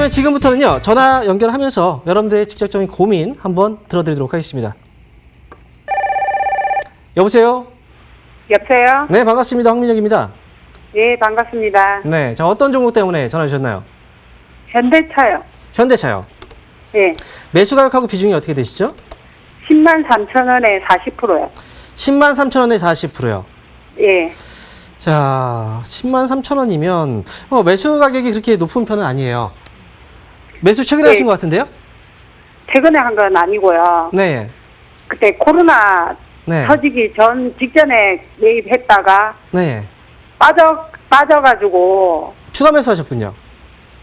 그러면 지금부터는요, 전화 연결하면서 여러분들의 직접적인 고민 한번 들어드리도록 하겠습니다. 여보세요? 여보세요? 네, 반갑습니다. 황민혁입니다. 예, 반갑습니다. 네, 자, 어떤 종목 때문에 전화 주셨나요? 현대차요. 현대차요. 예. 매수 가격하고 비중이 어떻게 되시죠? 103,000원에 40%요. 103,000원에 40%요. 예. 자, 103,000원이면 매수 가격이 그렇게 높은 편은 아니에요. 매수 최근에 네. 하신 것 같은데요? 최근에 한 건 아니고요. 네. 그때 코로나 네. 터지기 전 직전에 매입했다가 네. 빠져가지고 추가 매수 하셨군요.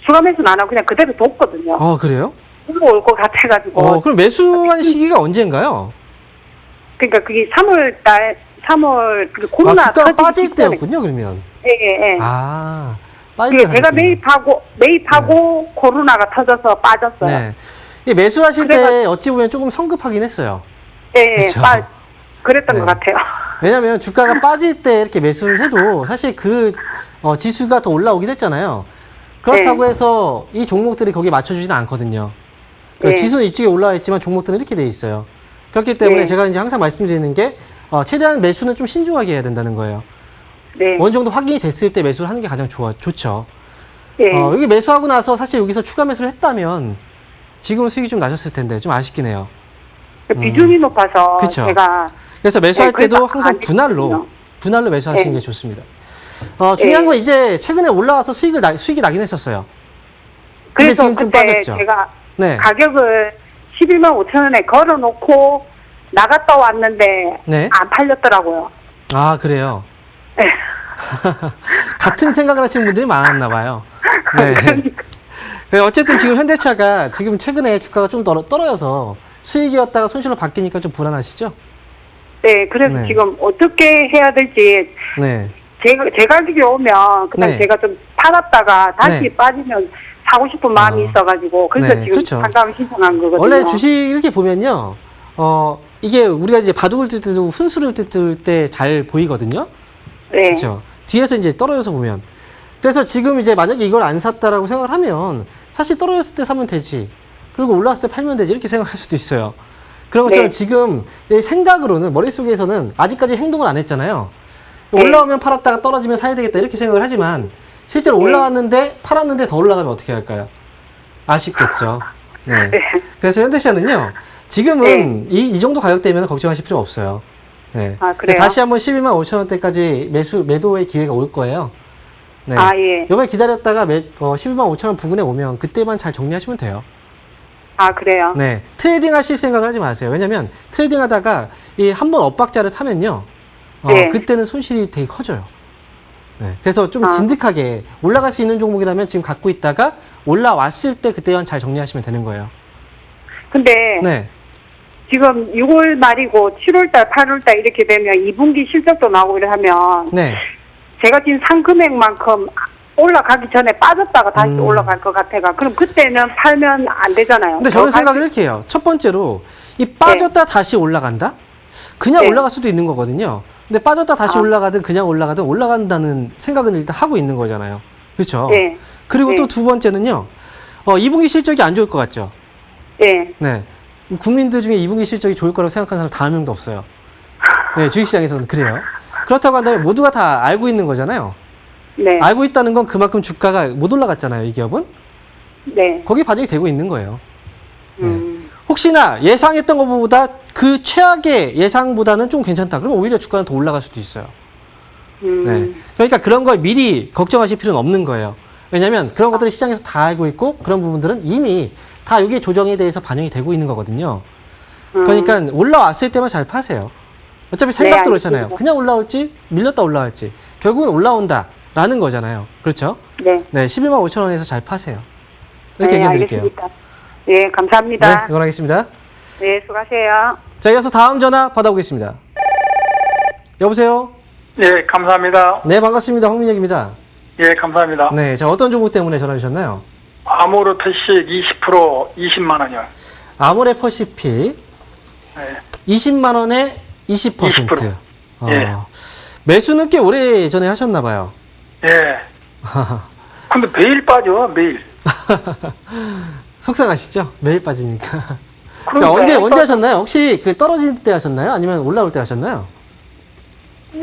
추가 매수는 안 하고 그냥 그대로 뒀거든요. 그래요? 후보 올 것 같아가지고. 그럼 매수한 시기가 언제인가요? 그러니까 그게 3월 그 코로나 주가가 터지기 빠질 직전에. 때였군요, 그러면. 예, 예, 예. 빠질 그게 때 제가 사셨군요. 매입하고 코로나가 터져서 빠졌어요. 네. 이 매수하실 때 그래가- 어찌 보면 조금 성급하긴 했어요. 예, 그쵸. 그랬던 네. 것 같아요. 왜냐면 주가가 빠질 때 이렇게 매수를 해도 사실 지수가 더 올라오긴 했잖아요. 그렇다고 네. 해서 이 종목들이 거기에 맞춰주지는 않거든요. 네. 지수는 이쪽에 올라와 있지만 종목들은 이렇게 돼 있어요. 그렇기 때문에 네. 제가 이제 항상 말씀드리는 게 최대한 매수는 좀 신중하게 해야 된다는 거예요. 네. 어느 정도 확인이 됐을 때 매수를 하는 게 가장 좋죠. 예. 여기 매수하고 나서 사실 여기서 추가 매수를 했다면 지금은 수익이 좀 나셨을 텐데 좀 아쉽긴 해요. 비중이 높아서 그쵸. 제가 그래서 매수할 네, 때도 그래서 항상 안 됐거든요. 분할로 매수하시는 네. 게 좋습니다. 중요한 네. 건 이제 최근에 올라와서 수익이 나긴 했었어요. 근데 그래서 지금 좀 그때 빠졌죠. 제가 네. 가격을 115,000원에 걸어놓고 나갔다 왔는데 네. 안 팔렸더라고요. 그래요. 네. 같은 생각을 하시는 분들이 많았나 봐요. 네. 그러니까. 네, 어쨌든 지금 현대차가 지금 최근에 주가가 좀 떨어져서 수익이었다가 손실로 바뀌니까 좀 불안하시죠? 네, 그래서 네. 지금 어떻게 해야 될지 네. 제 가격이 오면 그냥 네. 제가 좀 팔았다가 다시 네. 빠지면 사고 싶은 마음이 있어가지고 그래서 네, 지금 그렇죠. 상담 신청한 거거든요. 원래 주식 이렇게 보면요. 이게 우리가 이제 바둑을 뜰 때도 순수를 뜰 때 잘 보이거든요. 네. 그렇죠. 뒤에서 이제 떨어져서 보면. 그래서 지금 이제 만약에 이걸 안 샀다라고 생각을 하면 사실 떨어졌을 때 사면 되지. 그리고 올라왔을 때 팔면 되지. 이렇게 생각할 수도 있어요. 그런 것처럼 네. 지금 내 생각으로는 머릿속에서는 아직까지 행동을 안 했잖아요. 네. 올라오면 팔았다가 떨어지면 사야 되겠다 이렇게 생각을 하지만 실제로 네. 올라왔는데 팔았는데 더 올라가면 어떻게 할까요? 아쉽겠죠. 네. 네. 그래서 현대차는요. 지금은 이 정도 가격대면 걱정하실 필요 없어요. 네. 그래요? 다시 한번 11만 5천 원대까지 매도의 기회가 올 거예요. 네. 예. 이번에 기다렸다가 11만 5천 원 부근에 오면 그때만 잘 정리하시면 돼요. 그래요? 네. 트레이딩 하실 생각을 하지 마세요. 왜냐면 트레이딩 하다가 이 한번 엇박자를 타면요. 네. 그때는 손실이 되게 커져요. 네. 그래서 좀 진득하게 올라갈 수 있는 종목이라면 지금 갖고 있다가 올라왔을 때 그때만 잘 정리하시면 되는 거예요. 근데 네. 지금 6월 말이고 7월달, 8월달 이렇게 되면 2분기 실적도 나오고 이러면 네. 제가 지금 산 금액만큼 올라가기 전에 빠졌다가 다시 올라갈 것 같아가 그럼 그때는 팔면 안 되잖아요. 근데 저는 생각을 이렇게 해요. 첫 번째로 이 빠졌다 다시 올라간다? 그냥 네. 올라갈 수도 있는 거거든요. 근데 빠졌다 다시 올라가든 그냥 올라가든 올라간다는 생각은 일단 하고 있는 거잖아요. 그렇죠? 네. 그리고 네. 또 두 번째는요. 2분기 실적이 안 좋을 것 같죠? 네. 네. 국민들 중에 2분기 실적이 좋을 거라고 생각하는 사람 단 한 명도 없어요. 네, 주식시장에서는 그래요. 그렇다고 한다면 모두가 다 알고 있는 거잖아요. 네. 알고 있다는 건 그만큼 주가가 못 올라갔잖아요, 이 기업은. 네. 거기에 반영이 되고 있는 거예요. 음. 혹시나 예상했던 것보다 그 최악의 예상보다는 좀 괜찮다. 그러면 오히려 주가는 더 올라갈 수도 있어요. 네. 그러니까 그런 걸 미리 걱정하실 필요는 없는 거예요. 왜냐하면 그런 것들을 시장에서 다 알고 있고 그런 부분들은 이미 다 여기 조정에 대해서 반영이 되고 있는 거거든요. 그러니까 올라왔을 때만 잘 파세요. 어차피 생각도 그렇잖아요. 알겠습니다. 그냥 올라올지 밀렸다 올라올지 결국은 올라온다라는 거잖아요. 그렇죠? 네. 네, 11만 5천 원에서 잘 파세요. 이렇게 네, 얘기해 드릴게요. 알겠습니다. 예, 감사합니다. 네, 응원하겠습니다. 네, 수고하세요. 자, 이어서 다음 전화 받아보겠습니다. 여보세요? 예, 감사합니다. 네, 반갑습니다. 황민혁입니다. 예, 감사합니다. 네, 자, 어떤 종목 때문에 전화 주셨나요? 아모르트식 20% 20만 원이요. 아모레퍼시픽 예. 20만 원에 20%. 20%. 예. 매수는 꽤 오래 전에 하셨나 봐요. 예. 근데 매일 빠져, 매일. 속상하시죠? 매일 빠지니까. 자, 그러니까 언제 하셨나요? 혹시 그 떨어질 때 하셨나요? 아니면 올라올 때 하셨나요? 저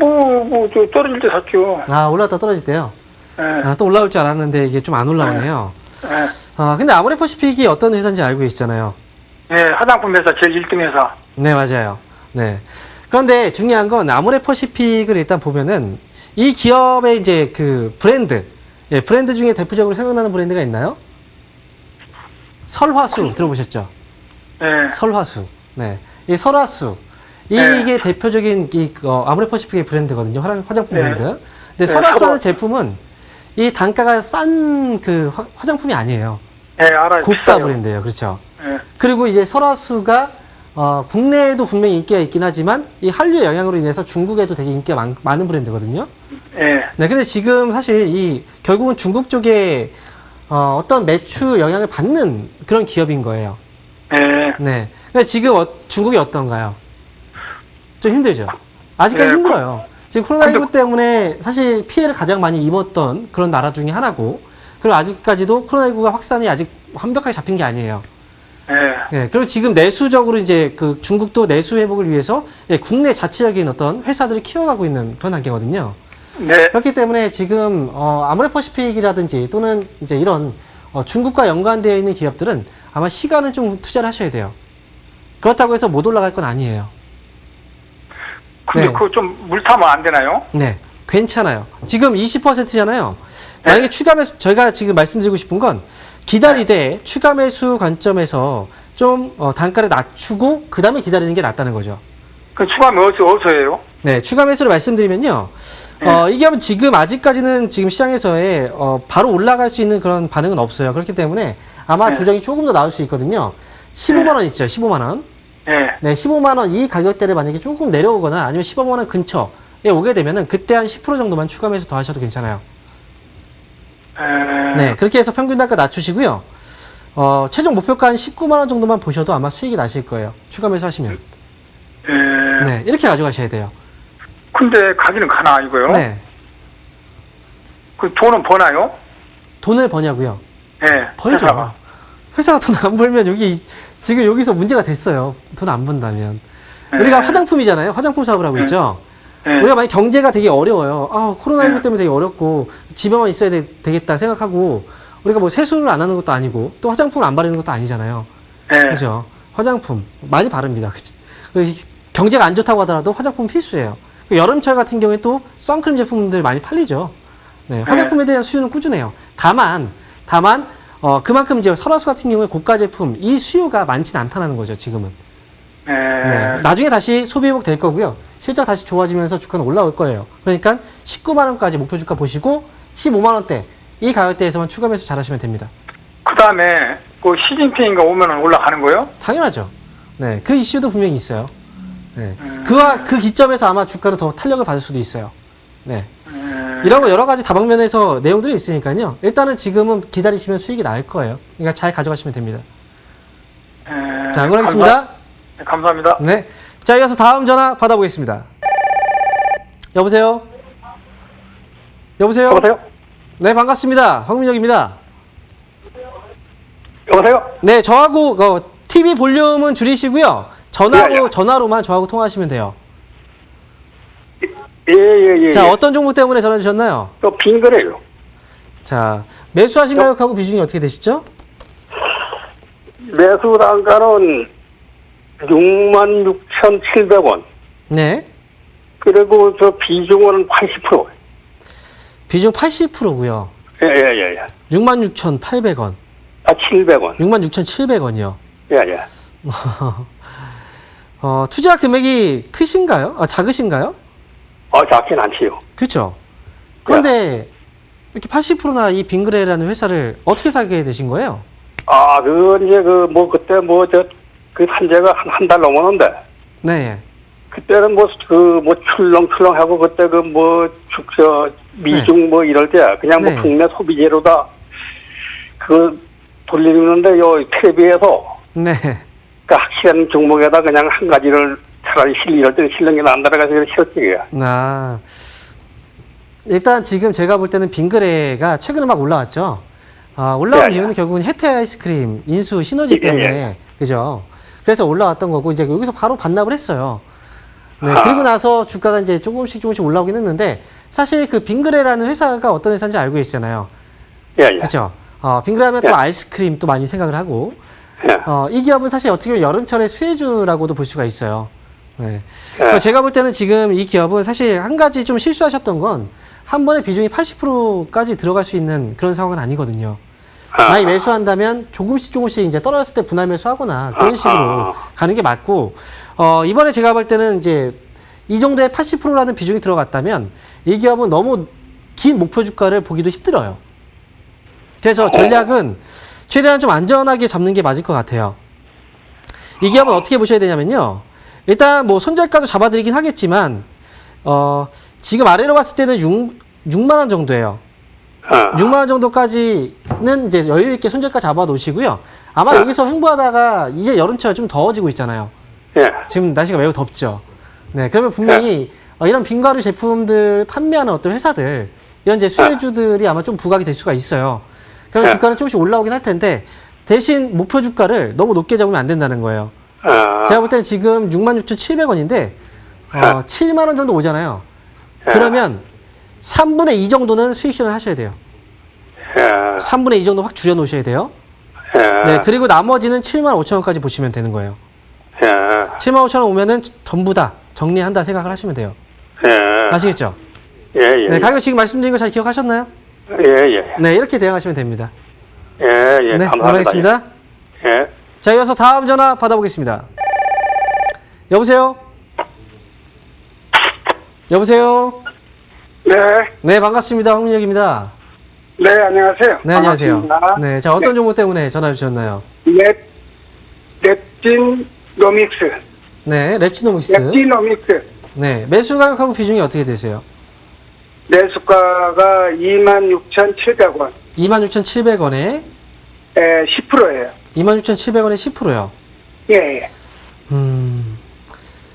떨어질 때 샀죠. 아, 올라왔다 떨어질 때요? 예. 아, 또 올라올 줄 알았는데 이게 좀 안 올라오네요. 예. 아, 근데 아모레퍼시픽이 어떤 회사인지 알고 계시잖아요. 예, 화장품 회사 제일 1등 회사. 네, 맞아요. 네. 그런데 중요한 건 아모레퍼시픽을 일단 보면은 이 기업의 이제 그 브랜드, 예, 브랜드 중에 대표적으로 생각나는 브랜드가 있나요? 설화수 들어보셨죠? 예. 설화수. 네. 이 설화수. 네. 이게 대표적인 아모레퍼시픽의 브랜드거든요. 화장품 네. 브랜드. 근데 네, 설화수라는 제품은 이 단가가 싼 그 화장품이 아니에요. 예, 알아요. 고가 비싸요. 브랜드예요. 그렇죠. 예. 그리고 이제 설화수가 국내에도 분명히 인기가 있긴 하지만 이 한류의 영향으로 인해서 중국에도 되게 인기가 많은 브랜드거든요. 예. 네, 근데 지금 사실 결국은 중국 쪽에 어떤 매출 영향을 받는 그런 기업인 거예요. 예. 네. 그러니까 지금 중국이 어떤가요? 좀 힘들죠. 아직까지 네, 힘들어요. 지금 코로나19 때문에 사실 피해를 가장 많이 입었던 그런 나라 중에 하나고, 그리고 아직까지도 코로나19가 확산이 아직 완벽하게 잡힌 게 아니에요. 예. 예, 그리고 지금 내수적으로 이제 그 중국도 내수 회복을 위해서 국내 자체적인 어떤 회사들을 키워가고 있는 그런 단계거든요. 네. 그렇기 때문에 지금 아모레퍼시픽이라든지 또는 이제 이런 중국과 연관되어 있는 기업들은 아마 시간은 좀 투자를 하셔야 돼요. 그렇다고 해서 못 올라갈 건 아니에요. 근데 네. 그거 좀 물 타면 안 되나요? 네, 괜찮아요. 지금 20%잖아요. 만약에 추가 매수, 저희가 지금 말씀드리고 싶은 건 기다리되 추가 매수 관점에서 좀 단가를 낮추고 그 다음에 기다리는 게 낫다는 거죠. 그 추가하면 어디서 해요? 네, 추가 매수를 말씀드리면요. 이 기업은 지금 아직까지는 지금 시장에서의 바로 올라갈 수 있는 그런 반응은 없어요. 그렇기 때문에 아마 네. 조정이 조금 더 나올 수 있거든요. 15만 원 있죠, 15만 원. 예. 네, 15만 원 이 가격대를 만약에 조금 내려오거나 아니면 15만 원 근처에 오게 되면은 그때 한 10% 정도만 추가 매수 더 하셔도 괜찮아요. 예. 네, 그렇게 해서 평균 단가 낮추시고요. 최종 목표가 한 19만 원 정도만 보셔도 아마 수익이 나실 거예요. 추가 매수 하시면. 예. 네, 이렇게 가져가셔야 돼요. 근데 가기는 가나 이거요? 네, 그 돈은 버나요? 돈을 버냐고요? 예. 벌죠. 회사가. 회사가 돈 안 벌면 지금 여기서 문제가 됐어요. 돈 안 번다면. 우리가 화장품이잖아요. 화장품 사업을 하고 있죠. 예. 우리가 만약 경제가 되게 어려워요. 코로나19 네. 때문에 되게 어렵고 집에만 있어야 되겠다 생각하고 우리가 뭐 세수를 안 하는 것도 아니고 또 화장품을 안 바르는 것도 아니잖아요. 예. 그죠? 화장품 많이 바릅니다. 경제가 안 좋다고 하더라도 화장품 필수예요. 여름철 같은 경우에 또 선크림 제품들 많이 팔리죠. 네, 화장품에 대한 수요는 꾸준해요. 다만 그만큼 이제 설화수 같은 경우에 고가 제품 이 수요가 많지는 않다는 거죠. 지금은. 예. 네, 나중에 다시 소비 회복 될 거고요. 실적 다시 좋아지면서 주가는 올라올 거예요. 그러니까 19만 원까지 목표 주가 보시고 15만 원대 이 가격대에서만 추가 매수 잘하시면 됩니다. 그 다음에 그 시진핑인가 오면은 올라가는 거요? 당연하죠. 네, 그 이슈도 분명히 있어요. 네, 그 기점에서 아마 주가는 더 탄력을 받을 수도 있어요. 네, 이런 거 여러 가지 다방면에서 내용들이 있으니까요. 일단은 지금은 기다리시면 수익이 나을 거예요. 그러니까 잘 가져가시면 됩니다. 예. 자, 응원하겠습니다. 감사합니다. 네, 자 이어서 다음 전화 받아보겠습니다. 여보세요? 여보세요? 여보세요? 네, 반갑습니다. 황민혁입니다. 여보세요? 네, 저하고 TV 볼륨은 줄이시고요. 예. 전화로만 저하고 통화하시면 돼요. 예. 자, 어떤 종목 때문에 전화 주셨나요? 빈 거래요. 자, 매수하신 가격하고 비중이 어떻게 되시죠? 매수 단가는 66,700원. 네. 그리고 저 비중은 80%. 비중 80%고요. 예. 66,800원. 700원. 66,700원이요. 예. 투자 금액이 크신가요? 작으신가요? 작진 않지요. 그렇죠. 그런데 이렇게 80%나 이 빙그레라는 회사를 어떻게 사게 되신 거예요? 그건 이제 그때 그 산재가 한 달 넘었는데. 네. 그때는 출렁출렁하고 그때 미중 이럴 때 그냥 네. 국내 소비재로다 돌리는데 텔레비에서 네. 그 확실한 종목에다 그냥 한 가지를 차라리 이럴 때 실는 게 나은다라 가서 싫었지. 일단 지금 제가 볼 때는 빙그레가 최근에 막 올라왔죠. 올라온 예, 예. 이유는 결국은 혜태 아이스크림 인수 시너지 예, 때문에 예. 그죠? 그래서 올라왔던 거고 이제 여기서 바로 반납을 했어요. 네, 아. 그리고 나서 주가가 이제 조금씩 올라오긴 했는데 사실 그 빙그레라는 회사가 어떤 회사인지 알고 계시잖아요. 예, 예. 그렇죠? 빙그레하면 예. 또 아이스크림 또 많이 생각을 하고 예. 이 기업은 사실 어떻게 보면 여름철의 수혜주라고도 볼 수가 있어요. 네. 예. 제가 볼 때는 지금 이 기업은 사실 한 가지 좀 실수하셨던 건 한 번에 비중이 80%까지 들어갈 수 있는 그런 상황은 아니거든요. 많이 매수한다면 조금씩 이제 떨어졌을 때 분할 매수하거나 그런 식으로 가는 게 맞고, 이번에 제가 볼 때는 이제 이 정도의 80%라는 비중이 들어갔다면 이 기업은 너무 긴 목표 주가를 보기도 힘들어요. 그래서 전략은 최대한 좀 안전하게 잡는 게 맞을 것 같아요. 이 기업은 어떻게 보셔야 되냐면요. 일단 뭐 손절가도 잡아드리긴 하겠지만, 지금 아래로 봤을 때는 6만 원 정도예요. 6만 원 정도까지는 이제 여유 있게 손절가 잡아 놓으시고요. 아마 여기서 횡보하다가 이제 여름철 좀 더워지고 있잖아요. 예. 지금 날씨가 매우 덥죠. 네, 그러면 분명히 이런 빙과류 제품들 판매하는 어떤 회사들, 이런 이제 수혜주들이 아마 좀 부각이 될 수가 있어요. 그러면 주가는 조금씩 올라오긴 할 텐데 대신 목표 주가를 너무 높게 잡으면 안 된다는 거예요. 제가 볼 때는 지금 66,700원인데 7만 원 정도 오잖아요. 그러면 3분의 2 정도는 수익 실현 하셔야 돼요. 3분의 2 정도 확 줄여 놓으셔야 돼요. 네, 그리고 나머지는 7만 5천 원까지 보시면 되는 거예요. 7만 5천 원 오면은 전부 다 정리한다 생각을 하시면 돼요. 아시겠죠? 예, 예. 네, 가격 지금 말씀드린 거 잘 기억하셨나요? 예, 예. 네, 이렇게 대응하시면 됩니다. 예, 예. 네, 감사합니다. 고맙습니다. 예. 자, 이어서 다음 전화 받아보겠습니다. 여보세요? 여보세요? 네, 네, 반갑습니다. 황민혁입니다. 네, 안녕하세요. 네, 안녕하세요. 반갑습니다. 네, 자, 어떤 정보 때문에 전화 주셨나요? 랩진노믹스. 네, 랩치노믹스. 랩진노믹스. 네, 매수 가격하고 비중이 어떻게 되세요? 매수가가 26,700원. 26,700원에 10%예요. 26,700원에 10%요. 예, 예.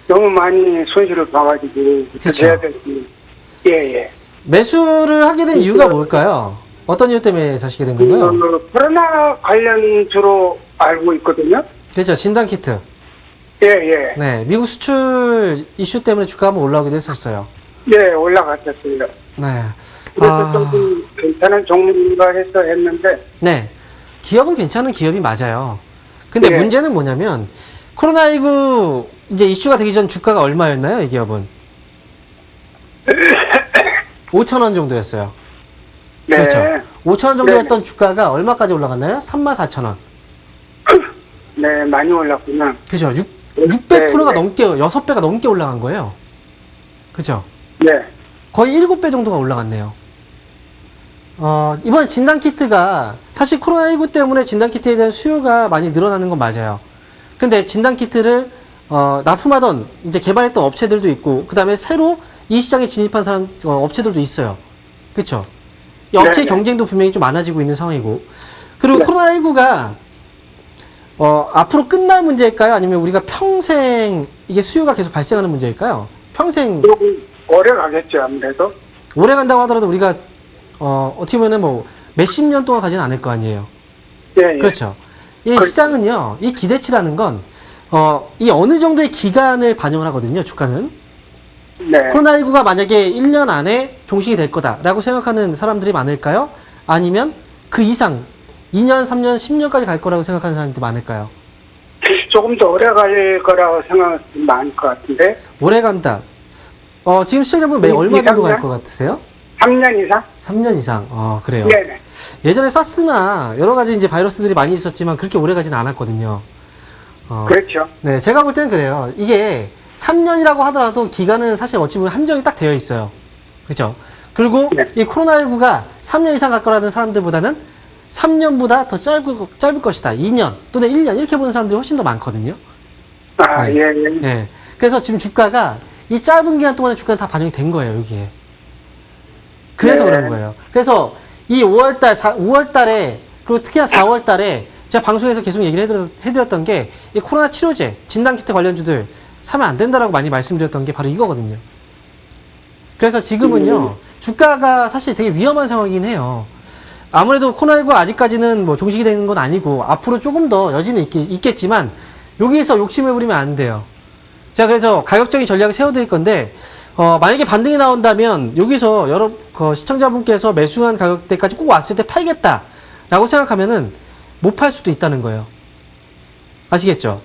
너무 많이 손실을 봐가지고 그쵸. 해야 될지. 예, 예. 매수를 하게 된 이유가 뭘까요? 어떤 이유 때문에 사시게 된 건가요? 코로나 관련주로 알고 있거든요. 그렇죠. 진단키트. 예, 예. 네, 미국 수출 이슈 때문에 주가가 한번 올라오기도 했었어요. 예, 올라갔었어요. 네. 그래서 조금 괜찮은 종류가 해서 했는데, 네. 기업은 괜찮은 기업이 맞아요. 근데 예. 문제는 뭐냐면, 코로나19 이제 이슈가 되기 전 주가가 얼마였나요, 이 기업은? 5,000원 정도였어요. 네. 그렇죠. 5,000원 정도였던 네. 주가가 얼마까지 올라갔나요? 34,000원. 네, 많이 올랐구나. 그죠. 600%가 네. 넘게, 6배가 넘게 올라간 거예요. 그죠. 네. 거의 7배 정도가 올라갔네요. 이번 진단키트가 사실 코로나19 때문에 진단키트에 대한 수요가 많이 늘어나는 건 맞아요. 근데 진단키트를 납품하던 이제 개발했던 업체들도 있고 그 다음에 새로 이 시장에 진입한 업체들도 있어요. 그렇죠? 이 업체 네네. 경쟁도 분명히 좀 많아지고 있는 상황이고 그리고 네. 코로나19가 앞으로 끝날 문제일까요? 아니면 우리가 평생 이게 수요가 계속 발생하는 문제일까요? 평생 조금 오래 가겠죠, 아무래도. 오래 간다고 하더라도 우리가 어떻게 보면은 뭐 몇십 년 동안 가지는 않을 거 아니에요. 예, 예. 그렇죠. 이 시장은요, 이 기대치라는 건 이 어느 정도의 기간을 반영을 하거든요, 주가는. 네. 코로나19가 만약에 1년 안에 종식이 될 거다라고 생각하는 사람들이 많을까요? 아니면 그 이상 2년, 3년, 10년까지 갈 거라고 생각하는 사람들이 많을까요? 조금 더 오래 갈 거라고 생각이 많을 것 같은데. 오래 간다. 지금 시청자분 얼마 정도 갈 것 같으세요? 3년 이상? 3년 이상. 그래요. 네네. 예전에 사스나 여러 가지 이제 바이러스들이 많이 있었지만 그렇게 오래 가지는 않았거든요. 그렇죠. 네, 제가 볼 때는 그래요. 이게 3년이라고 하더라도 기간은 사실 어찌 보면 한정이 딱 되어 있어요. 그렇죠? 그리고 네. 이 코로나19가 3년 이상 갈 거라는 사람들보다는 3년보다 더 짧을 것이다. 2년 또는 1년 이렇게 보는 사람들이 훨씬 더 많거든요. 아, 네. 예, 예. 네. 그래서 지금 주가가 이 짧은 기간 동안에 주가는 다 반영이 된 거예요, 여기에. 그래서 네. 그런 거예요. 그래서 이 5월달에 그리고 특히나 4월달에 제가 방송에서 계속 얘기를 해드렸던 게 이 코로나 치료제, 진단키트 관련주들 사면 안 된다라고 많이 말씀드렸던 게 바로 이거거든요. 그래서 지금은요, 주가가 사실 되게 위험한 상황이긴 해요. 아무래도 코로나19 아직까지는 뭐 종식이 되는 건 아니고 앞으로 조금 더 여지는 있겠지만 여기에서 욕심을 부리면 안 돼요. 자, 그래서 가격적인 전략을 세워드릴 건데 만약에 반등이 나온다면 여기서 여러 시청자분께서 매수한 가격대까지 꼭 왔을 때 팔겠다라고 생각하면은 못 팔 수도 있다는 거예요. 아시겠죠?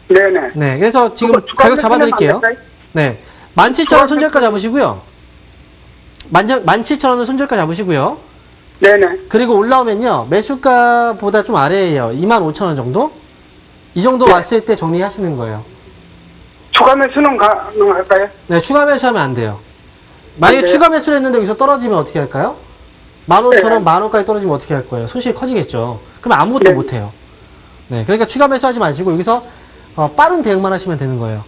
네네. 네, 그래서 지금 그거 가격 잡아드릴게요. 추가하면 네, 17,000원 손절가 잡으시고요. 17,000원을 손절가 잡으시고요. 네네. 그리고 올라오면요, 매수가보다 좀 아래에요. 25,000원 정도? 이 정도 네. 왔을 때 정리하시는 거예요. 추가 매수는 가능할까요? 네, 추가 매수하면 안 돼요. 만약에 네. 추가 매수를 했는데 여기서 떨어지면 어떻게 할까요? 15,000원, 네. 10,000원까지 떨어지면 어떻게 할 거예요? 손실이 커지겠죠. 그럼 아무것도 네. 못 해요. 네, 그러니까 추가 매수하지 마시고 여기서 빠른 대응만 하시면 되는 거예요.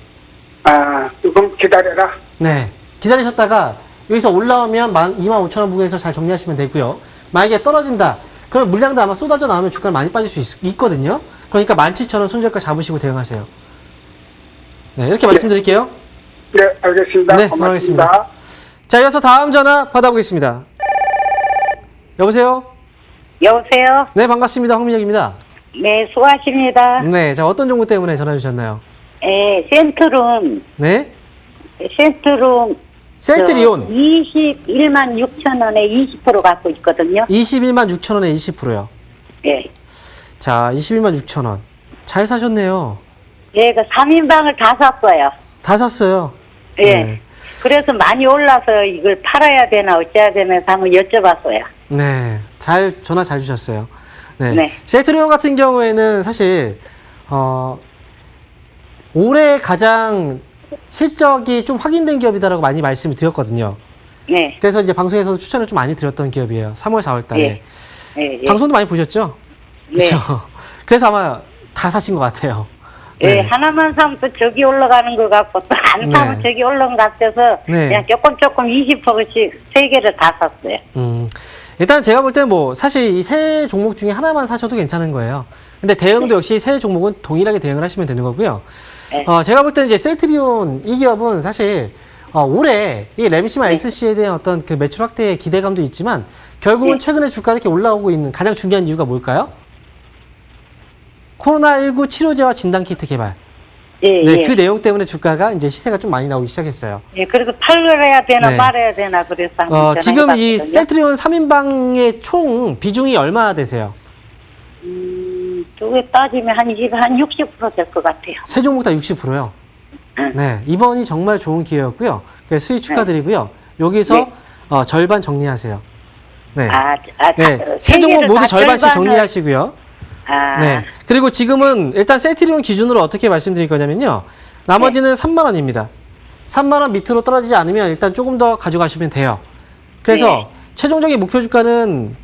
아, 그럼 기다려라. 네, 기다리셨다가 여기서 올라오면 25,000원 부근에서 잘 정리하시면 되고요. 만약에 떨어진다, 그러면 물량도 아마 쏟아져 나오면 주가는 많이 빠질 수 있거든요. 그러니까 17,000원 손절가 잡으시고 대응하세요. 네, 이렇게 말씀드릴게요. 네, 알겠습니다. 네, 고맙습니다. 알겠습니다. 자, 이어서 다음 전화 받아보겠습니다. 여보세요? 여보세요? 네, 반갑습니다. 황민혁입니다. 네, 수고하십니다. 네, 자, 어떤 종목 때문에 전화 주셨나요? 네, 센트룸, 네? 셀트리온 21만 6천 원에 20% 갖고 있거든요. 21만 6천 원에 20%요. 예. 자, 21만 6천 원. 잘 사셨네요. 예, 그 3인방을 다 샀어요. 다 샀어요. 예. 네. 그래서 많이 올라서 이걸 팔아야 되나 어째야 되나 해서 한번 여쭤봤어요. 네, 전화 잘 주셨어요. 네. 네. 셀트리온 같은 경우에는 사실, 올해 가장 실적이 좀 확인된 기업이다라고 많이 말씀을 드렸거든요. 네. 그래서 이제 방송에서도 추천을 좀 많이 드렸던 기업이에요. 3월, 4월 달에. 예. 예, 예. 방송도 많이 보셨죠? 네. 그렇죠. 그래서 아마 다 사신 것 같아요. 예, 네. 하나만 사면 또 저기 올라가는 것 같고 또 안 사면 네. 저기 올라간 것 같아서 네. 그냥 조금 20%씩 세 개를 다 샀어요. 일단 제가 볼 때는 뭐 사실 이 세 종목 중에 하나만 사셔도 괜찮은 거예요. 근데 대응도 역시 세 종목은 동일하게 대응을 하시면 되는 거고요. 네. 제가 볼 때는 이제 셀트리온 이 기업은 사실 올해 이 램시마 SC에 대한 어떤 그 매출 확대의 기대감도 있지만 결국은 네. 최근에 주가가 이렇게 올라오고 있는 가장 중요한 이유가 뭘까요? 코로나19 치료제와 진단키트 개발. 예, 네, 예. 그 내용 때문에 주가가 이제 시세가 좀 많이 나오기 시작했어요. 예, 그래서 팔아야 되나 네. 말아야 되나 그래서 한번 지금 이 전화해봤거든요. 셀트리온 3인방의 총 비중이 얼마나 되세요? 두개 따지면 한 60% 될 것 같아요. 세 종목 다 60%요. 응. 네, 이번이 정말 좋은 기회였고요. 그래서 수익 축하드리고요. 여기서 네. 절반 정리하세요. 네. 세 세 종목 개를 모두 다 절반씩 절반을- 정리하시고요. 아, 네. 그리고 지금은 일단 셀트리온 기준으로 어떻게 말씀드릴 거냐면요. 나머지는 3만 원입니다. 3만 원 밑으로 떨어지지 않으면 일단 조금 더 가져가시면 돼요. 그래서 네. 최종적인 목표 주가는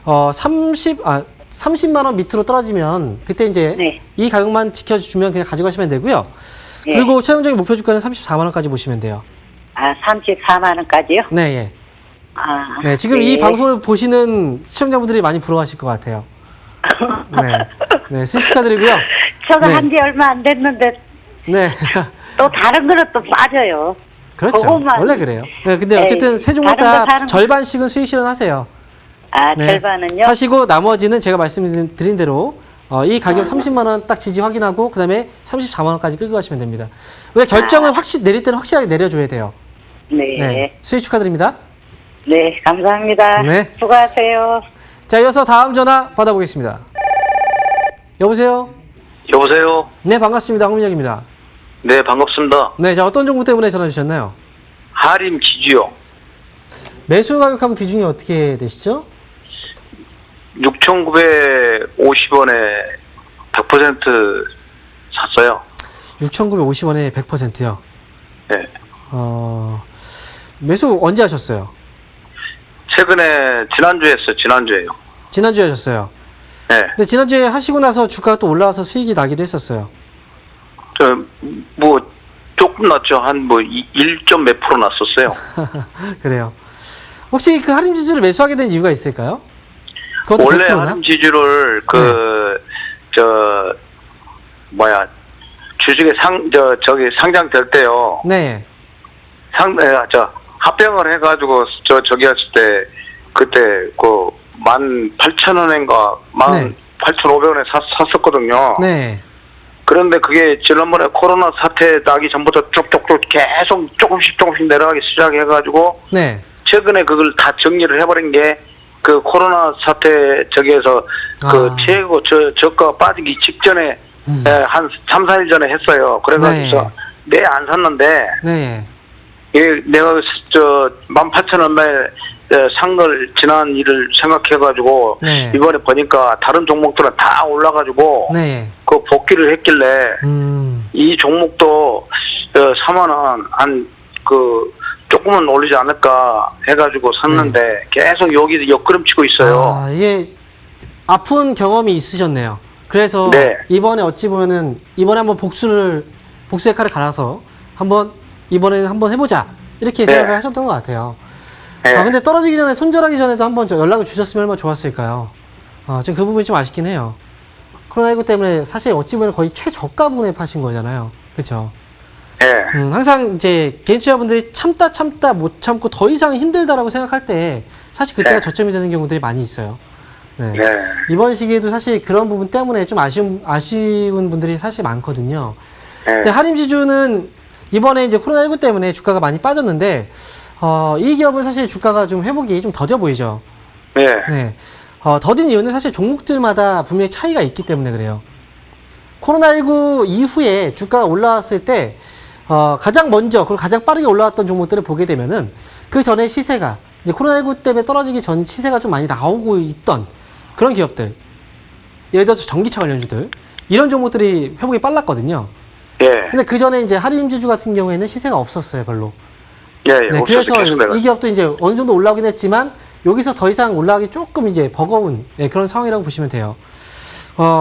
30만 원 밑으로 떨어지면 그때 이제 네. 이 가격만 지켜주면 그냥 가져가시면 되고요. 네. 그리고 최종적인 목표 주가는 34만 원까지 보시면 돼요. 34만 원까지요? 네, 예. 아, 네, 지금 네. 이 방송을 보시는 시청자분들이 많이 부러워하실 것 같아요. 네, 네, 수익 축하드리고요. 저도 네. 한 지 얼마 안 됐는데 네, 또 다른 거는 또 빠져요. 그렇죠. 그것만- 원래 그래요. 네, 근데 네, 어쨌든 세 종목 다른 거, 다 다른 거. 절반씩은 수익 실현하세요. 아, 네. 절반은요? 하시고 나머지는 제가 말씀드린 대로 이 가격 30만 원 딱 지지 확인하고 그다음에 34만 원까지 끌고 가시면 됩니다. 근데 결정을 내릴 때는 확실하게 내려줘야 돼요. 네. 네, 수익 축하드립니다. 네, 감사합니다. 네. 수고하세요. 자, 이어서 다음 전화 받아보겠습니다. 여보세요? 여보세요. 네, 반갑습니다. 황민혁입니다. 네, 반갑습니다. 네, 자, 어떤 종목 때문에 전화 주셨나요? 하림 지주요. 매수 가격하고 비중이 어떻게 되시죠? 6,950원에 100% 샀어요. 6,950원에 100%요. 네. 매수 언제 하셨어요? 최근에 지난주에 했어요. 지난주에요. 지난주에 하셨어요. 네. 근데 지난주에 하시고 나서 주가가 또 올라와서 수익이 나기도 했었어요. 조금 났죠. 한 1점 몇 프로 났었어요. 그래요. 혹시 그 할인 지주를 매수하게 된 이유가 있을까요? 그것도 원래 100%나? 하림 지주를 주식에 상장될 때요. 네. 합병을 해가지고 저기 했을 때 그때 18,000원인가 네. 18,500원에 샀었거든요. 네. 그런데 그게 지난번에 코로나 사태 나기 전부터 쭉쭉쭉 계속 조금씩 내려가기 시작해가지고 네. 최근에 그걸 다 정리를 해버린 게 그 코로나 사태 저기에서 그 최고 저가 빠지기 직전에 한 3, 4일 전에 했어요. 그래가지고 네 안 샀는데 네. 내가 18,000원에 산 걸 지난 일을 생각해가지고 네. 이번에 보니까 다른 종목들은 다 올라가지고 네. 그 복귀를 했길래 이 종목도 사면은 한 조금은 올리지 않을까 해가지고 샀는데 계속 여기 옆구름치고 있어요. 이게 아픈 경험이 있으셨네요. 그래서 네. 이번에 어찌 보면은 이번에 한번 복수의 칼을 갈아서 이번에는 한번 해보자 이렇게 네. 생각을 하셨던 것 같아요. 네. 근데 떨어지기 전에 손절하기 전에도 한번 연락을 주셨으면 얼마나 좋았을까요? 지금 그 부분이 좀 아쉽긴 해요. 코로나19 때문에 사실 어찌 보면 거의 최저가 부분에 파신 거잖아요. 그렇죠? 네. 항상 이제 개인 투자분들이 참다 못 참고 더 이상 힘들다라고 생각할 때 사실 그때가 네. 저점이 되는 경우들이 많이 있어요. 네. 네. 이번 시기에도 사실 그런 부분 때문에 좀 아쉬운 분들이 사실 많거든요. 네. 근데 하림지주는 이번에 이제 코로나19 때문에 주가가 많이 빠졌는데, 이 기업은 사실 주가가 좀 회복이 좀 더뎌 보이죠. 네. 네. 더딘 이유는 사실 종목들마다 분명히 차이가 있기 때문에 그래요. 코로나19 이후에 주가가 올라왔을 때, 가장 먼저, 그리고 가장 빠르게 올라왔던 종목들을 보게 되면은, 그 전에 시세가, 이제 코로나19 때문에 떨어지기 전 시세가 좀 많이 나오고 있던 그런 기업들. 예를 들어서 전기차 관련주들. 이런 종목들이 회복이 빨랐거든요. 예. 근데 그 전에 이제 하림지주 같은 경우에는 시세가 없었어요, 별로. 예, 네, 그래서 이 기업도 이제 어느 정도 올라오긴 했지만, 여기서 더 이상 올라가기 조금 이제 버거운 그런 상황이라고 보시면 돼요.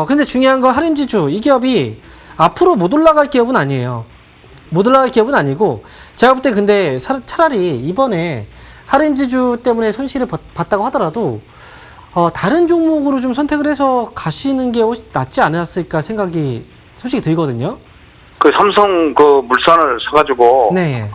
근데 중요한 건 하림지주, 이 기업이 앞으로 못 올라갈 기업은 아니에요. 못 올라갈 기업은 아니고, 제가 볼 때 근데 차라리 이번에 하림지주 때문에 손실을 봤다고 하더라도, 다른 종목으로 좀 선택을 해서 가시는 게 낫지 않았을까 생각이 솔직히 들거든요. 그 삼성 그 물산을 사가지고 네.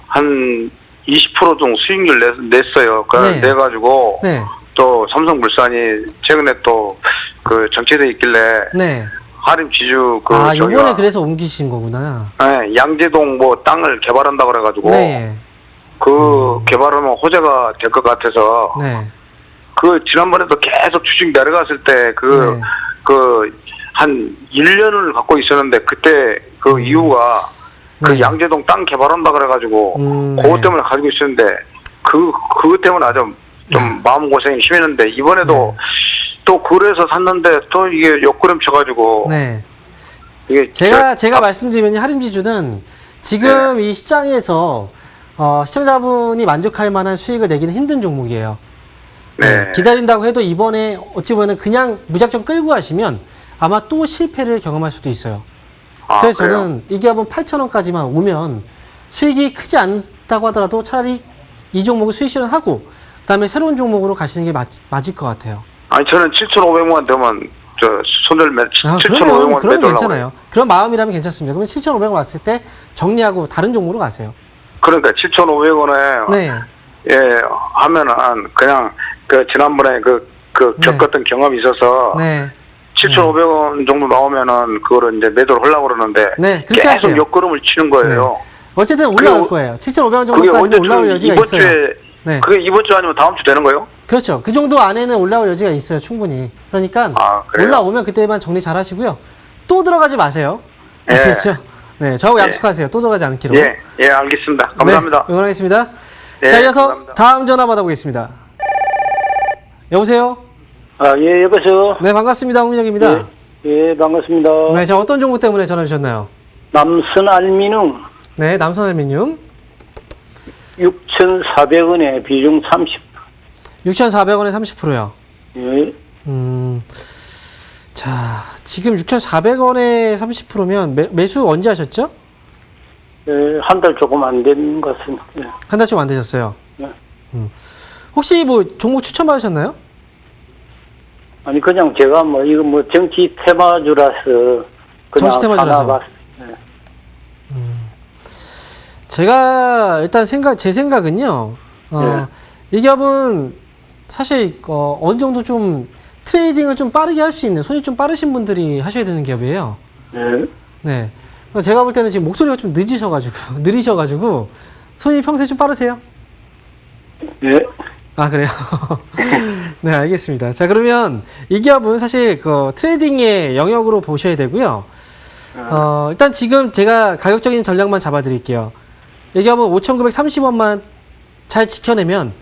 한 20% 정도 수익률 냈어요. 네. 내가지고 네. 또 삼성물산이 최근에 또 그 정체돼 있길래 네. 하림지주 요번에 그래서 옮기신 거구나. 네, 양재동 뭐 땅을 개발한다 그래가지고 네. 그 개발하면 호재가 될 것 같아서 네. 그 지난번에도 계속 주식 내려갔을 때 한 1년을 갖고 있었는데 그때 그 이유가 그 네. 양재동 땅 개발한다 그래가지고 그것 네. 때문에 가지고 있었는데 그것 때문에 아주 좀 마음고생이 심했는데 이번에도 또 그래서 샀는데 또 이게 옆구름 쳐가지고 네. 이게 제가 말씀드리면 하림지주는 지금 이 시장에서 시청자분이 만족할 만한 수익을 내기는 힘든 종목이에요. 네. 기다린다고 해도 이번에 어찌 보면 그냥 무작정 끌고 가시면 아마 또 실패를 경험할 수도 있어요. 그래서 그래요? 저는 이 기업은 8,000원까지만 오면 수익이 크지 않다고 하더라도 차라리 이 종목을 수익 실현하고 그다음에 새로운 종목으로 가시는 게 맞을 것 같아요. 아니 저는 7,500만 되면 저 손절 7,500만 그러면 괜찮아요. 그런 마음이라면 괜찮습니다. 그러면 7,500원 왔을 때 정리하고 다른 종목으로 가세요. 그러니까 7,500원에 네. 하면은 그냥 그 지난번에 겪었던 경험이 있어서 네. 7,500원 정도 나오면은 그거를 이제 매도를 하려고 그러는데 네, 그렇게 계속 하세요. 옆구름을 치는 거예요. 어쨌든 올라올 거예요. 7,500원 그게 정도까지 언제 올라올 여지가 이번 있어요. 주에 네. 그게 이번 주 아니면 다음 주 되는 거예요? 그렇죠. 그 정도 안에는 올라올 여지가 있어요. 충분히. 그러니까 그래요? 올라오면 그때만 정리 잘 하시고요. 또 들어가지 마세요. 예. 그렇죠. 네, 저하고 약속하세요. 또 들어가지 않기로. 예, 알겠습니다. 감사합니다. 네, 응원하겠습니다. 예, 자, 이어서 감사합니다. 다음 전화 받아보겠습니다. 여보세요? 예, 여보세요. 네, 반갑습니다. 홍민혁입니다. 예, 반갑습니다. 네, 자, 어떤 종목 때문에 전화 주셨나요? 남선 알미늄 네, 남선알미늄 6,400원에 비중 30. 6,400원에 30%요. 예. 자, 지금 6,400원에 30%면 매수 언제 하셨죠? 한 달 조금 안 된 것 같습니다. 예. 한 달 좀 안 되셨어요. 네. 혹시 뭐 종목 추천받으셨나요? 아니 그냥 제가 이거 정치 테마주라서 그냥 정치 테마주라서. 하나 봤. 예. 제가 일단 제 생각은요. 이 기업은 사실 어느 정도 좀 트레이딩을 좀 빠르게 할 수 있는 손이 좀 빠르신 분들이 하셔야 되는 기업이에요. 네. 제가 볼 때는 지금 목소리가 좀 느리셔가지고 손이 평소에 좀 빠르세요? 예. 아, 그래요? 네, 알겠습니다. 자, 그러면 이 기업은 사실 그 트레이딩의 영역으로 보셔야 되고요. 일단 지금 제가 가격적인 전략만 잡아드릴게요. 이 기업은 5,930원만 잘 지켜내면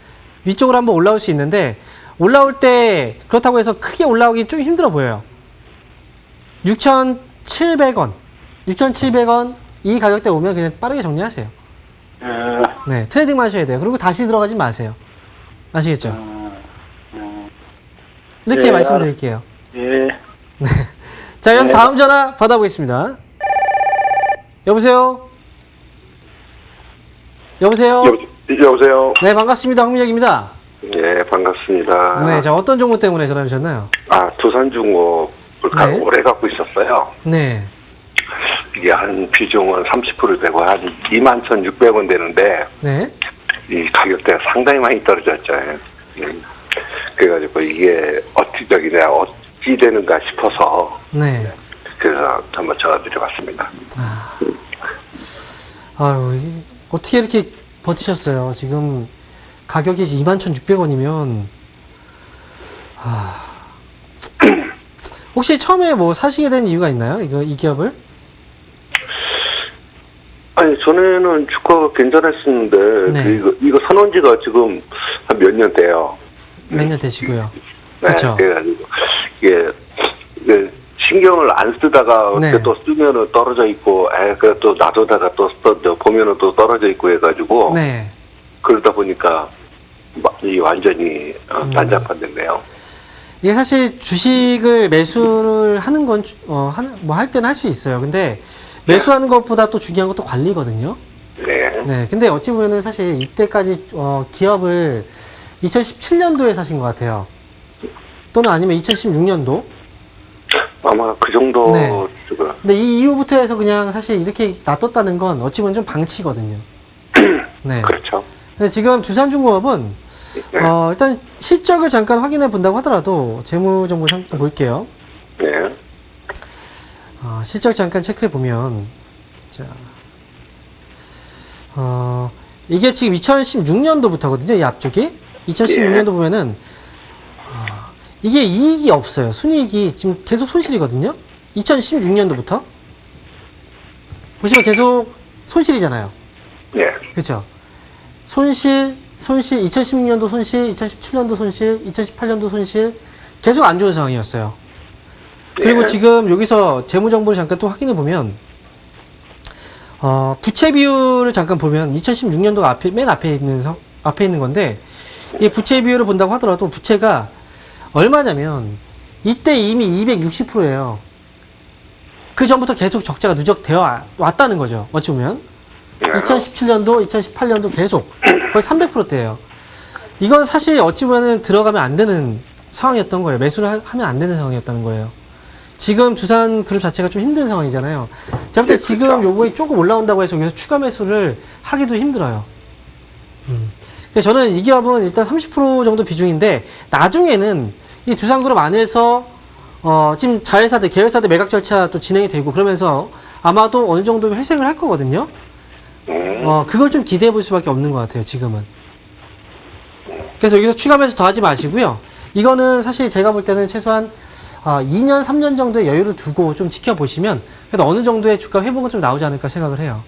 위쪽으로 한번 올라올 수 있는데, 올라올 때 그렇다고 해서 크게 올라오기 좀 힘들어 보여요. 6,700원 이 가격대 오면 그냥 빠르게 정리하세요. 네, 트레이딩만 하셔야 돼요. 그리고 다시 들어가지 마세요. 아시겠죠? 이렇게 예, 말씀드릴게요. 예. 자, 그래서 다음 전화 받아보겠습니다. 여보세요? 여보세요? 여보세요. 네, 반갑습니다. 황민혁입니다. 예, 반갑습니다. 네, 자, 어떤 종목 때문에 전화 주셨나요? 두산중공업을 네. 오래 갖고 있었어요. 네. 이게 한 비중은 30% 되고 한 21,600원 되는데 네. 이 가격대가 상당히 많이 떨어졌죠. 그래가지고 이게 어찌 되는가 싶어서 네. 그래서 한번 전화드려봤습니다. 아유, 어떻게 이렇게 버티셨어요? 지금 가격이 21,600원이면, 혹시 처음에 뭐 사시게 된 이유가 있나요? 이 기업을? 아니 전에는 주가가 괜찮았었는데 네. 이거 사놓은 지가 지금 한 몇 년 돼요. 몇 년 되시고요. 네, 그렇죠. 그래가지고 이게 신경을 안 쓰다가 네. 어떻게 또 쓰면은 떨어져 있고, 그래 또 놔두다가 또 보면은 또 떨어져 있고 해가지고 네. 그러다 보니까 이 완전히 난장판 됐네요. 이게 사실 주식을 매수를 하는 건, 뭐 할 때는 할 수 있어요. 근데 매수하는 것보다 또 중요한 건 또 관리거든요. 네. 네. 근데 어찌 보면은 사실 이때까지, 기업을 2017년도에 사신 것 같아요. 또는 아니면 2016년도? 아마 그 정도. 네. 지금. 근데 이 이후부터 해서 그냥 사실 이렇게 놔뒀다는 건 어찌 보면 좀 방치거든요. 네. 그렇죠. 근데 지금 두산중공업은, 일단 실적을 잠깐 확인해 본다고 하더라도 재무정보 잠깐 볼게요. 네. 실적 잠깐 체크해 보면, 자, 이게 지금 2016년도부터거든요, 이 앞쪽이. 2016년도 보면은, 이게 이익이 없어요. 순이익이 지금 계속 손실이거든요. 2016년도부터. 보시면 계속 손실이잖아요. 네. 그렇죠? 손실, 2016년도 손실, 2017년도 손실, 2018년도 손실, 계속 안 좋은 상황이었어요. 그리고 네. 지금 여기서 재무정보를 잠깐 또 확인해 보면, 부채 비율을 잠깐 보면 2016년도가 맨 앞에 있는 건데, 이 부채 비율을 본다고 하더라도 부채가 얼마냐면, 이때 이미 260%예요. 그 전부터 계속 적자가 누적되어 왔다는 거죠. 어찌 보면. 2017년도, 2018년도 계속 거의 300%대예요. 이건 사실 어찌 보면 들어가면 안 되는 상황이었던 거예요. 매수를 하면 안 되는 상황이었다는 거예요. 지금 두산그룹 자체가 좀 힘든 상황이잖아요. 제가 볼 때 지금 요거에 조금 올라온다고 해서 여기서 추가 매수를 하기도 힘들어요. 그래서 저는 이 기업은 일단 30% 정도 비중인데, 나중에는 이 두산그룹 안에서 지금 자회사들, 계열사들 매각 절차 또 진행이 되고 그러면서 아마도 어느 정도 회생을 할 거거든요. 그걸 좀 기대해 볼 수밖에 없는 것 같아요, 지금은. 그래서 여기서 추가 매수 더 하지 마시고요. 이거는 사실 제가 볼 때는 최소한 2년, 3년 정도의 여유를 두고 좀 지켜보시면 그래도 어느 정도의 주가 회복은 좀 나오지 않을까 생각을 해요.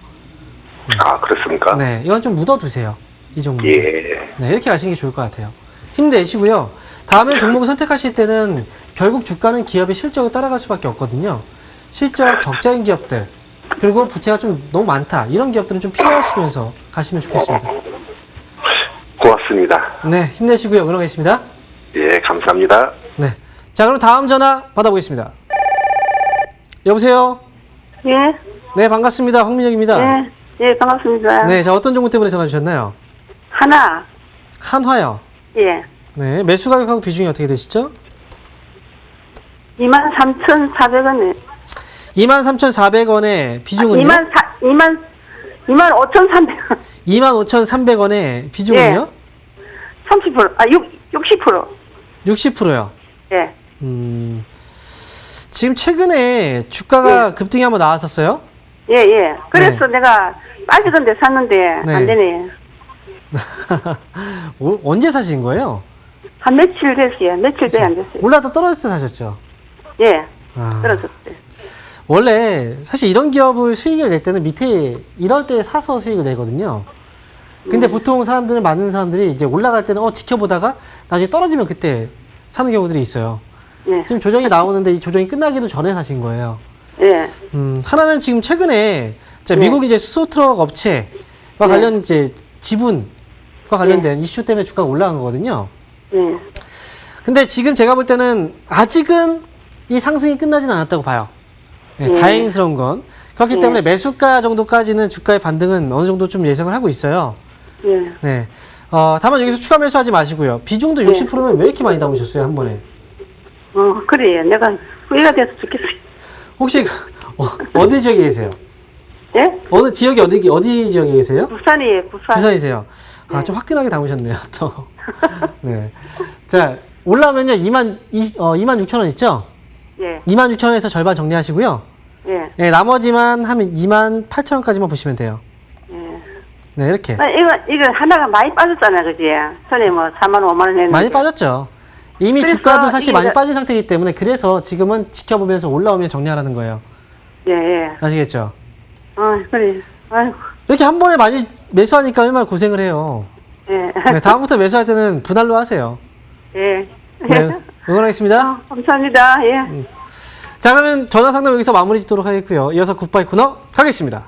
그렇습니까? 네, 이건 좀 묻어두세요. 이 종목. 예. 네, 이렇게 하시는 게 좋을 것 같아요. 힘내시고요. 다음에 종목을 선택하실 때는 결국 주가는 기업의 실적을 따라갈 수밖에 없거든요. 실적 적자인 기업들, 그리고 부채가 좀 너무 많다, 이런 기업들은 좀 피하시면서 가시면 좋겠습니다. 고맙습니다. 네, 힘내시고요. 응원하겠습니다. 예, 감사합니다. 네. 자, 그럼 다음 전화 받아보겠습니다. 여보세요? 예, 네, 반갑습니다. 황민혁입니다. 예, 예, 반갑습니다. 네, 자, 어떤 종목 때문에 전화 주셨나요? 하나, 한화요. 예, 네, 매수 가격하고 비중이 어떻게 되시죠? 23,400원에. 23,400원의 비중은요? 25,300원. 25,300원의 비중은요? 예. 30%, 60%. 60%. 60%요. 예. 지금 최근에 주가가 급등이 한번 나왔었어요? 예, 예. 그래서 내가 빠지던데 샀는데 네. 안 되네. 언제 사신 거예요? 한 며칠 됐어요. 며칠 돼 안 됐어요. 올라다 떨어질 때 사셨죠? 예. 아. 떨어졌어요. 원래 사실 이런 기업을 수익을 낼 때는 밑에 이럴 때 사서 수익을 내거든요. 근데 보통 사람들은 많은 사람들이 이제 올라갈 때는 지켜보다가 나중에 떨어지면 그때 사는 경우들이 있어요. 예. 지금 조정이 나오는데 이 조정이 끝나기도 전에 사신 거예요. 예. 하나는 지금 최근에 미국 이제 수소트럭 업체와 관련 이제 지분과 관련된 이슈 때문에 주가가 올라간 거거든요. 예. 근데 지금 제가 볼 때는 아직은 이 상승이 끝나진 않았다고 봐요. 네, 다행스러운 건. 그렇기 때문에 매수가 정도까지는 주가의 반등은 어느 정도 좀 예상을 하고 있어요. 예. 네. 다만 여기서 추가 매수하지 마시고요. 비중도 60%면 왜 이렇게 많이 담으셨어요, 한 번에? 그래. 내가 후회가 돼서 좋겠어요. 혹시 어디 지역에 계세요? 예? 어느 지역이 어디 지역에 계세요? 부산이에요, 부산. 부산이세요. 좀 화끈하게 담으셨네요, 또. 네. 자, 올라오면요, 26,000원 있죠? 예. 26,000원에서 절반 정리하시고요. 예. 네, 나머지만 하면 28,000원까지만 보시면 돼요. 예. 네, 이렇게. 이거 하나가 많이 빠졌잖아, 그지? 전에 뭐 4만 원, 5만 원 했는데. 많이 빠졌죠. 이미 그래서 주가도 사실 많이 이게- 빠진 상태이기 때문에 그래서 지금은 지켜보면서 올라오면 정리하라는 거예요. 예, 예. 아시겠죠? 그래. 아이고. 이렇게 한 번에 많이 매수하니까 얼마나 고생을 해요. 예. 네, 다음부터 매수할 때는 분할로 하세요. 예. 네, 응원하겠습니다. 감사합니다. 예. 자, 그러면 전화 상담 여기서 마무리 짓도록 하겠고요. 이어서 굿바이 코너 가겠습니다.